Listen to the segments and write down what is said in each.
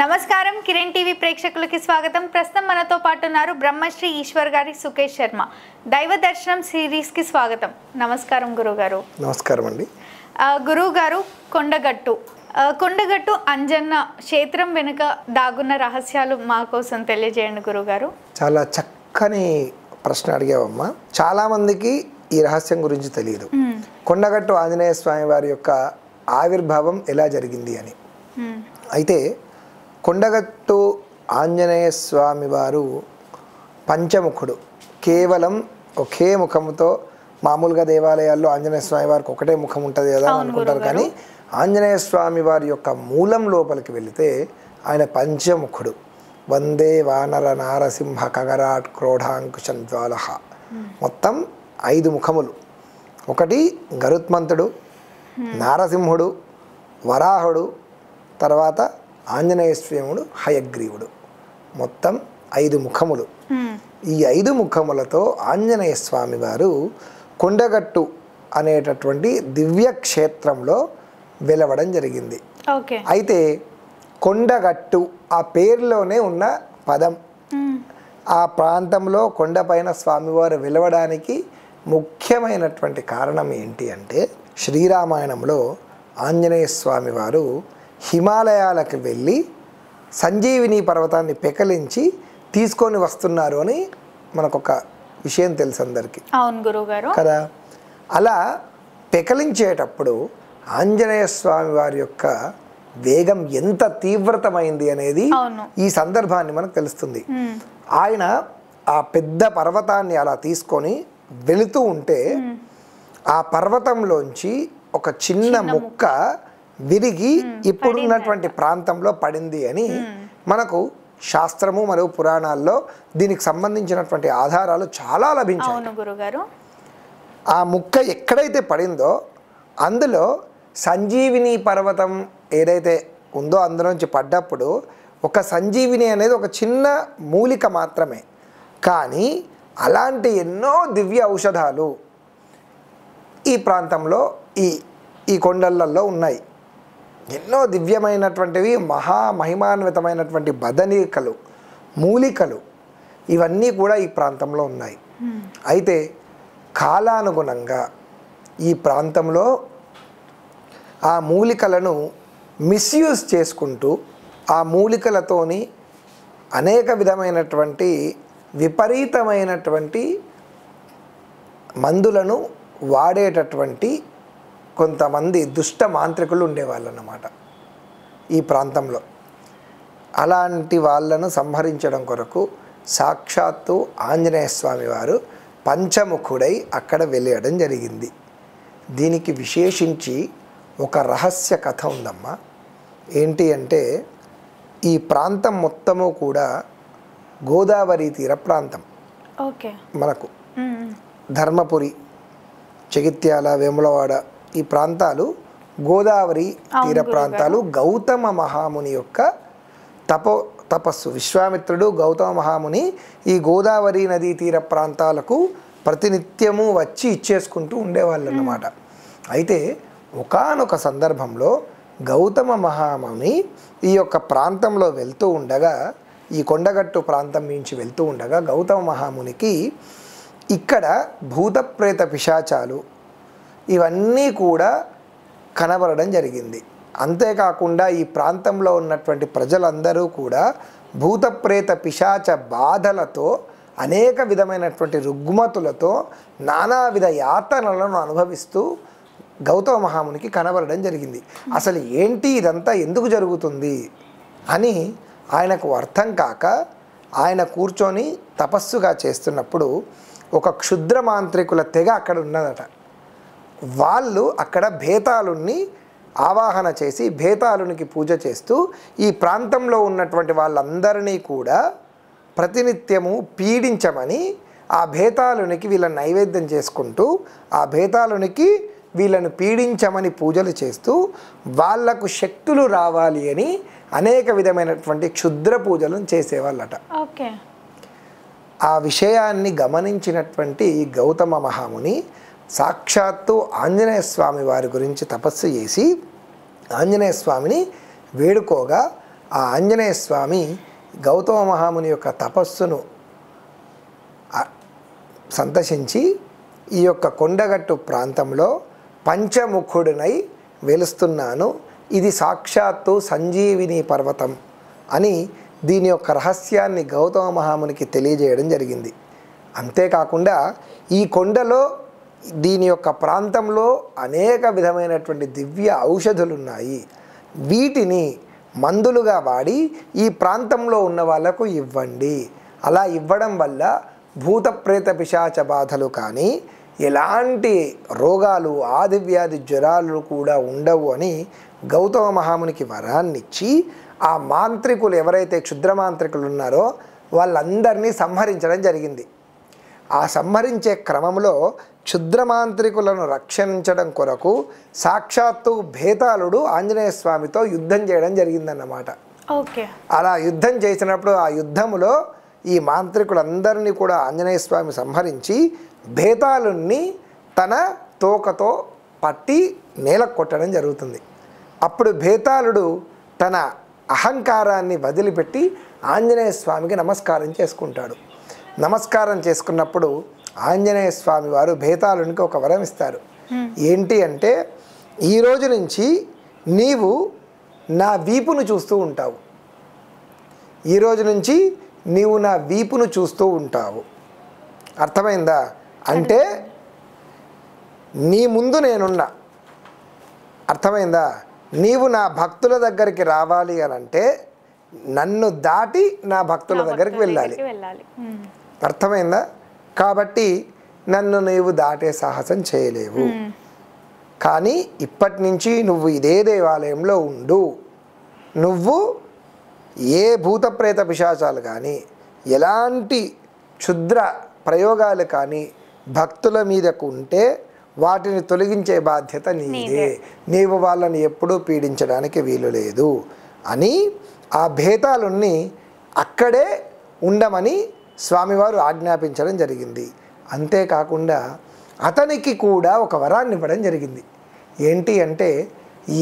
నమస్కారం కిరణ్ టీవీ ప్రేక్షకులకి స్వాగతం. ప్రస్తుతం మనతో పాటు ఉన్నారు బ్రహ్మశ్రీ ఈశ్వర్ గారి సుకేష్ శర్మ. దైవ దర్శనం సిరీస్ కి స్వాగతం. నమస్కారం గురుగారు. నమస్కారం అండి. గురుగారు, కొండగట్టు అంజన్న క్షేత్రం వెనుక దాగున్న రహస్యాలు మా కోసం తెలియజేయండి గురుగారు. చాలా చక్కని ప్రశ్న అడిగావమ్మా. చాలా మందికి ఈ రహస్యం గురించి తెలియదు. కొండగట్టు ఆంజనేయ స్వామి వారి యొక్క ఆవిర్భావం ఎలా జరిగింది అని. అయితే కొండగట్టు ఆంజనేయ స్వామి వారు పంచముఖుడు. కేవలం ఒకే ముఖముతో, మామూలుగా దేవాలయాల్లో ఆంజనేయ స్వామి వారికి ఒకటే ముఖం ఉంటుంది కదా అనుకుంటారు, కానీ ఆంజనేయ స్వామి వారి యొక్క మూలం లోపలికి వెళితే ఆయన పంచముఖుడు. వందే వానర నారసింహ కగరాట్ క్రోఢాంకుశంజ్వాల. మొత్తం 5 ముఖములు. ఒకటి గరుత్మంతుడు, నారసింహుడు, వరాహుడు, తర్వాత ఆంజనేయ స్వాముడు, హయగ్రీవుడు. మొత్తం 5 ముఖములు. ఈ 5 ముఖములతో ఆంజనేయ స్వామి వారు కొండగట్టు అనేటటువంటి దివ్య క్షేత్రంలో వెలవడం జరిగింది. అయితే కొండగట్టు ఆ పేరులోనే ఉన్న పదం. ఆ ప్రాంతంలో కొండపైన స్వామివారు వెలవడానికి ముఖ్యమైనటువంటి కారణం ఏంటి అంటే, శ్రీరామాయణంలో ఆంజనేయ స్వామి వారు హిమాలయాలకు వెళ్ళి సంజీవిని పర్వతాన్ని పెకలించి తీసుకొని వస్తున్నారు అని మనకొక విషయం తెలుసు అందరికీ. అవును గురుగారు కదా. అలా పెకలించేటప్పుడు ఆంజనేయ స్వామి వారి యొక్క వేగం ఎంత తీవ్రతమైంది అనేది ఈ సందర్భాన్ని మనకు తెలుస్తుంది. ఆయన ఆ పెద్ద పర్వతాన్ని అలా తీసుకొని వెళుతూ ఉంటే ఆ పర్వతంలోంచి ఒక చిన్న ముక్క విరిగి ఇప్పుడున్నటువంటి ప్రాంతంలో పడింది అని మనకు శాస్త్రము మరియు పురాణాల్లో దీనికి సంబంధించినటువంటి ఆధారాలు చాలా లభించాయి. ఆ ముక్క ఎక్కడైతే పడిందో అందులో సంజీవిని పర్వతం ఏదైతే ఉందో అందులోంచి పడ్డప్పుడు ఒక సంజీవిని అనేది ఒక చిన్న మూలిక మాత్రమే, కానీ అలాంటి ఎన్నో దివ్య ఔషధాలు ఈ ప్రాంతంలో ఈ కొండలలో ఉన్నాయి. ఎన్నో దివ్యమైనటువంటివి, మహిమాన్వితమైనటువంటి బదనికలు, మూలికలు, ఇవన్నీ కూడా ఈ ప్రాంతంలో ఉన్నాయి. అయితే కాలానుగుణంగా ఈ ప్రాంతంలో ఆ మూలికలను మిస్యూజ్ చేసుకుంటూ ఆ మూలికలతోని అనేక విధమైనటువంటి విపరీతమైనటువంటి మందులను వాడేటటువంటి కొంతమంది దుష్ట మాంత్రికులు ఉండేవాళ్ళు అన్నమాట ఈ ప్రాంతంలో. అలాంటి వాళ్ళను సంహరించడం కొరకు సాక్షాత్తు ఆంజనేయ స్వామి వారు పంచముఖుడై అక్కడ వెళ్ళడం జరిగింది. దీనికి విశేషించి ఒక రహస్య కథ ఉందమ్మా. ఏంటి అంటే, ఈ ప్రాంతం మొత్తము కూడా గోదావరి తీర ప్రాంతం. మనకు ధర్మపురి, జగిత్యాల, వేములవాడ ఈ ప్రాంతాలు గోదావరి తీర ప్రాంతాలు. గౌతమ మహాముని యొక్క తపస్సు. విశ్వామిత్రుడు, గౌతమ మహాముని ఈ గోదావరి నదీ తీర ప్రాంతాలకు ప్రతినిత్యము వచ్చి ఇచ్చేసుకుంటూ ఉండేవాళ్ళు అన్నమాట. అయితే ఒకానొక సందర్భంలో గౌతమ మహాముని ఈ యొక్క ప్రాంతంలో వెళ్తూ ఉండగా, ఈ కొండగట్టు ప్రాంతం నుంచి వెళ్తూ ఉండగా గౌతమ మహామునికి ఇక్కడ భూతప్రేత పిశాచాలు ఇవన్నీ కూడా కనబడడం జరిగింది. అంతేకాకుండా ఈ ప్రాంతంలో ఉన్నటువంటి ప్రజలందరూ కూడా భూతప్రేత పిశాచ బాధలతో, అనేక విధమైనటువంటి రుగ్మతులతో, నానావిధ యాతనలను అనుభవిస్తూ గౌతమ మహామునికి కనబడడం జరిగింది. అసలు ఏంటి ఇదంతా ఎందుకు జరుగుతుంది అని ఆయనకు అర్థం కాక ఆయన కూర్చొని తపస్సుగా చేస్తున్నప్పుడు ఒక క్షుద్ర మాంత్రికుల తెగ అక్కడ ఉన్నదట. వాళ్ళు అక్కడ భేతాళుణ్ణి ఆవాహన చేసి భేతాళునికి పూజ చేస్తూ ఈ ప్రాంతంలో ఉన్నటువంటి వాళ్ళందరినీ కూడా ప్రతినిత్యము పీడించమని ఆ భేతాళునికి వీళ్ళని నైవేద్యం చేసుకుంటూ ఆ భేతాళునికి వీళ్ళను పీడించమని పూజలు చేస్తూ వాళ్లకు శక్తులు రావాలి అని అనేక విధమైనటువంటి క్షుద్ర పూజలను చేసేవాళ్ళట. ఆ విషయాన్ని గమనించినటువంటి గౌతమ మహాముని సాక్షాత్తు ఆంజనేయ స్వామి వారి గురించి తపస్సు చేసి ఆంజనేయ స్వామిని వేడుకోగా ఆ ఆంజనేయ స్వామి గౌతమ మహాముని యొక్క తపస్సును సందర్శించి ఈ యొక్క కొండగట్టు ప్రాంతంలో పంచముఖుడినై వెలుస్తున్నాను, ఇది సాక్షాత్తు సంజీవిని పర్వతం అని దీని యొక్క రహస్యాన్ని గౌతమ మహామునికి తెలియజేయడం జరిగింది. అంతేకాకుండా ఈ కొండలో దీని యొక్క ప్రాంతంలో అనేక విధమైనటువంటి దివ్య ఔషధులు ఉన్నాయి. వీటిని మందులుగా వాడి ఈ ప్రాంతంలో ఉన్న వాళ్ళకు ఇవ్వండి. అలా ఇవ్వడం వల్ల భూత ప్రేత పిశాచ బాధలు కానీ ఎలాంటి రోగాలు ఆదివ్యాధి జ్వరాలు కూడా ఉండవు అని గౌతమ మహామునికి వరాన్నిచ్చి ఆ మాంత్రికులు ఎవరైతే క్షుద్ర మాంత్రికులు ఉన్నారో వాళ్ళందరినీ సంహరించడం జరిగింది. ఆ సంహరించే క్రమంలో క్షుద్రమాంత్రికులను రక్షించడం కొరకు సాక్షాత్తు భేతాళుడు ఆంజనేయ స్వామితో యుద్ధం చేయడం జరిగిందన్నమాట. ఓకే. అలా యుద్ధం చేసినప్పుడు ఆ యుద్ధములో ఈ మాంత్రికులందరినీ కూడా ఆంజనేయ స్వామి సంహరించి భేతాళుణ్ణి తన తోకతో పట్టి నేల కొట్టడం జరుగుతుంది. అప్పుడు భేతాళుడు తన అహంకారాన్ని వదిలిపెట్టి ఆంజనేయ స్వామికి నమస్కారం చేసుకుంటాడు. నమస్కారం చేసుకున్నప్పుడు ఆంజనేయ స్వామి వారు భేతాళునికి ఒక వరం ఇస్తారు. ఏంటి అంటే, ఈ రోజు నుంచి నీవు నా వీపును చూస్తూ ఉంటావు, ఈ రోజు నుంచి నీవు నా వీపును చూస్తూ ఉంటావు. అర్థమైందా? అంటే నీ ముందు నేనున్నా. అర్థమైందా? నీవు నా భక్తుల దగ్గరికి రావాలి అని అంటే నన్ను దాటి నా భక్తుల దగ్గరికి వెళ్ళాలి. అర్థమైందా? కాబట్టి నన్ను నీవు దాటే సాహసం చేయలేవు. కానీ ఇప్పటి నుంచి నువ్వు ఇదే దేవాలయంలో ఉండు. నువ్వు ఏ భూత ప్రేత పిశాచాలు కానీ ఎలాంటి క్షుద్ర ప్రయోగాలు కానీ భక్తుల మీదకు ఉంటే వాటిని తొలగించే బాధ్యత నీదే. నీవు వాళ్ళని ఎప్పుడూ పీడించడానికి వీలు లేదు అని ఆ భేతాళుణ్ణి అక్కడే ఉండమని స్వామివారు ఆజ్ఞాపించడం జరిగింది. అంతేకాకుండా అతనికి కూడా ఒక వరాన్ని ఇవ్వడం జరిగింది. ఏంటి అంటే,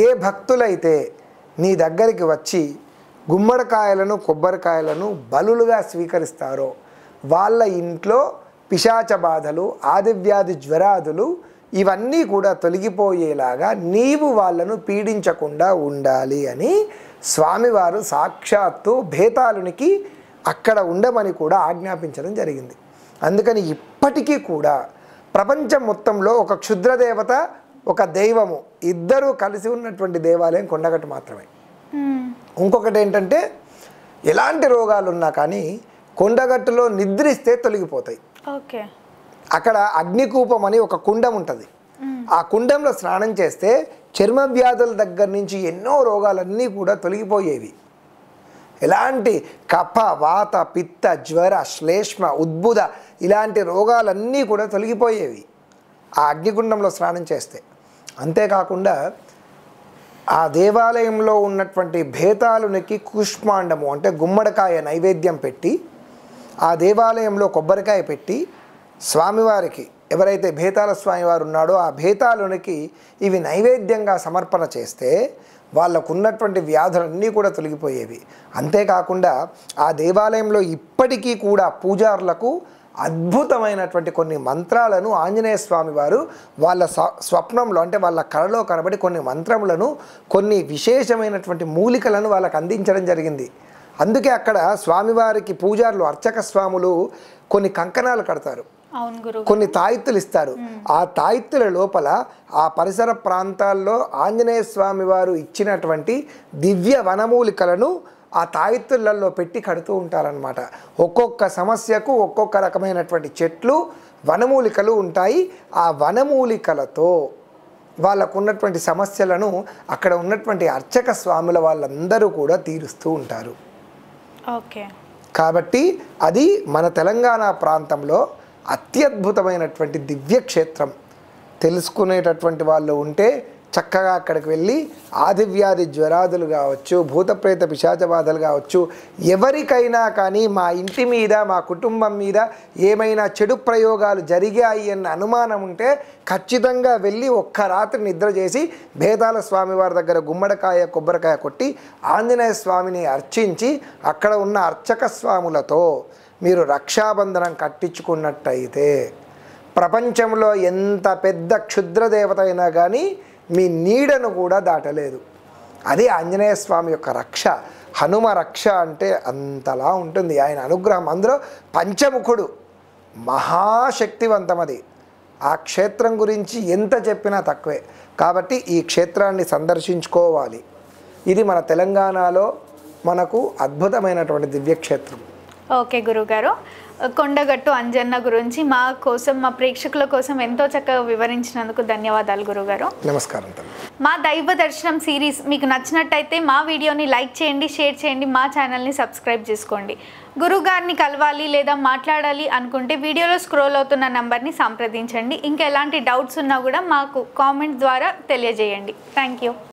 ఏ భక్తులైతే నీ దగ్గరికి వచ్చి గుమ్మడికాయలను కొబ్బరికాయలను బలులుగా స్వీకరిస్తారో వాళ్ళ ఇంట్లో పిశాచ బాధలు ఆదివ్యాధి జ్వరాదులు ఇవన్నీ కూడా తొలగిపోయేలాగా నీవు వాళ్ళను పీడించకుండా ఉండాలి అని స్వామివారు సాక్షాత్తు భేతాళునికి అక్కడ ఉండమని కూడా ఆజ్ఞాపించడం జరిగింది. అందుకని ఇప్పటికీ కూడా ప్రపంచం మొత్తంలో ఒక క్షుద్రదేవత ఒక దైవము ఇద్దరూ కలిసి ఉన్నటువంటి దేవాలయం కొండగట్టు మాత్రమే. ఇంకొకటి ఏంటంటే, ఎలాంటి రోగాలు ఉన్నా కానీ కొండగట్టులో నిద్రిస్తే తొలగిపోతాయి. ఓకే. అక్కడ అగ్నికూపం అని ఒక కుండం ఉంటుంది. ఆ కుండంలో స్నానం చేస్తే చర్మ వ్యాధుల దగ్గర నుంచి ఎన్నో రోగాలన్నీ కూడా తొలగిపోయేవి. ఎలాంటి కఫ వాత పిత్త జ్వర శ్లేష్మ ఉద్భుత ఇలాంటి రోగాలన్నీ కూడా తొలగిపోయేవి ఆ అగ్నిగుండంలో స్నానం చేస్తే. అంతేకాకుండా ఆ దేవాలయంలో ఉన్నటువంటి భేతాళునికి కూష్మాండము అంటే గుమ్మడికాయ నైవేద్యం పెట్టి ఆ దేవాలయంలో కొబ్బరికాయ పెట్టి స్వామివారికి ఎవరైతే భేతాళ స్వామివారు ఉన్నాడో ఆ భేతాళునికి ఇవి నైవేద్యంగా సమర్పణ చేస్తే వాళ్ళకు ఉన్నటువంటి వ్యాధులన్నీ కూడా తొలగిపోయేవి. అంతేకాకుండా ఆ దేవాలయంలో ఇప్పటికీ కూడా పూజారులకు అద్భుతమైనటువంటి కొన్ని మంత్రాలను ఆంజనేయ స్వామి వారు వాళ్ళ స్వప్నంలో అంటే వాళ్ళ కళలో కనబడి కొన్ని మంత్రములను కొన్ని విశేషమైనటువంటి మూలికలను వాళ్ళకు అందించడం జరిగింది. అందుకే అక్కడ స్వామివారికి పూజారులు అర్చక స్వాములు కొన్ని కంకణాలు కడతారు, కొన్ని తాయిత్తులు ఇస్తారు. ఆ తాయిత్తుల లోపల ఆ పరిసర ప్రాంతాల్లో ఆంజనేయ స్వామి వారు ఇచ్చినటువంటి దివ్య వనమూలికలను ఆ తాయిత్తులలో పెట్టి కడుతూ ఉంటారనమాట. ఒక్కొక్క సమస్యకు ఒక్కొక్క రకమైనటువంటి చెట్లు వనమూలికలు ఉంటాయి. ఆ వనమూలికలతో వాళ్ళకు ఉన్నటువంటి సమస్యలను అక్కడ ఉన్నటువంటి అర్చక స్వాముల వాళ్ళందరూ కూడా తీరుస్తూ ఉంటారు. ఓకే. కాబట్టి అది మన తెలంగాణ ప్రాంతంలో అత్యద్భుతమైనటువంటి దివ్యక్షేత్రం. తెలుసుకునేటటువంటి వాళ్ళు ఉంటే చక్కగా అక్కడికి వెళ్ళి ఆదివ్యాధి జ్వరాదులు కావచ్చు, భూతప్రేత పిశాచ బాధలు కావచ్చు, ఎవరికైనా కానీ మా ఇంటి మీద మా కుటుంబం మీద ఏమైనా చెడు ప్రయోగాలు జరిగాయి అన్న అనుమానం ఉంటే ఖచ్చితంగా వెళ్ళి ఒక్క రాత్రి నిద్ర చేసి భేతాల స్వామివారి దగ్గర గుమ్మడికాయ కొబ్బరికాయ కొట్టి ఆంజనేయ స్వామిని అర్చించి అక్కడ ఉన్న అర్చక స్వాములతో మీరు రక్షాబంధనం కట్టించుకున్నట్టయితే ప్రపంచంలో ఎంత పెద్ద క్షుద్ర దేవత అయినా కానీ మీ నీడను కూడా దాటలేదు. అది ఆంజనేయ స్వామి యొక్క రక్ష. హనుమ రక్ష అంటే అంతలా ఉంటుంది. ఆయన అనుగ్రహం అందులో పంచముఖుడు మహాశక్తివంతమది. ఆ క్షేత్రం గురించి ఎంత చెప్పినా తక్కువే. కాబట్టి ఈ క్షేత్రాన్ని సందర్శించుకోవాలి. ఇది మన తెలంగాణలో మనకు అద్భుతమైనటువంటి దివ్యక్షేత్రం. ఓకే గురుగారు, కొండగట్టు అంజన్న గురించి మా కోసం మా ప్రేక్షకుల కోసం ఎంతో చక్కగా వివరించినందుకు ధన్యవాదాలు గురుగారు. నమస్కారం. మా దైవ దర్శనం సిరీస్ మీకు నచ్చినట్టయితే మా వీడియోని లైక్ చేయండి, షేర్ చేయండి, మా ఛానల్ని సబ్స్క్రైబ్ చేసుకోండి. గురుగారిని కలవాలి లేదా మాట్లాడాలి అనుకుంటే వీడియోలో స్క్రోల్ అవుతున్న నెంబర్ని సంప్రదించండి. ఇంకా ఎలాంటి డౌట్స్ ఉన్నా కూడా మాకు కామెంట్ ద్వారా తెలియజేయండి. Thank you.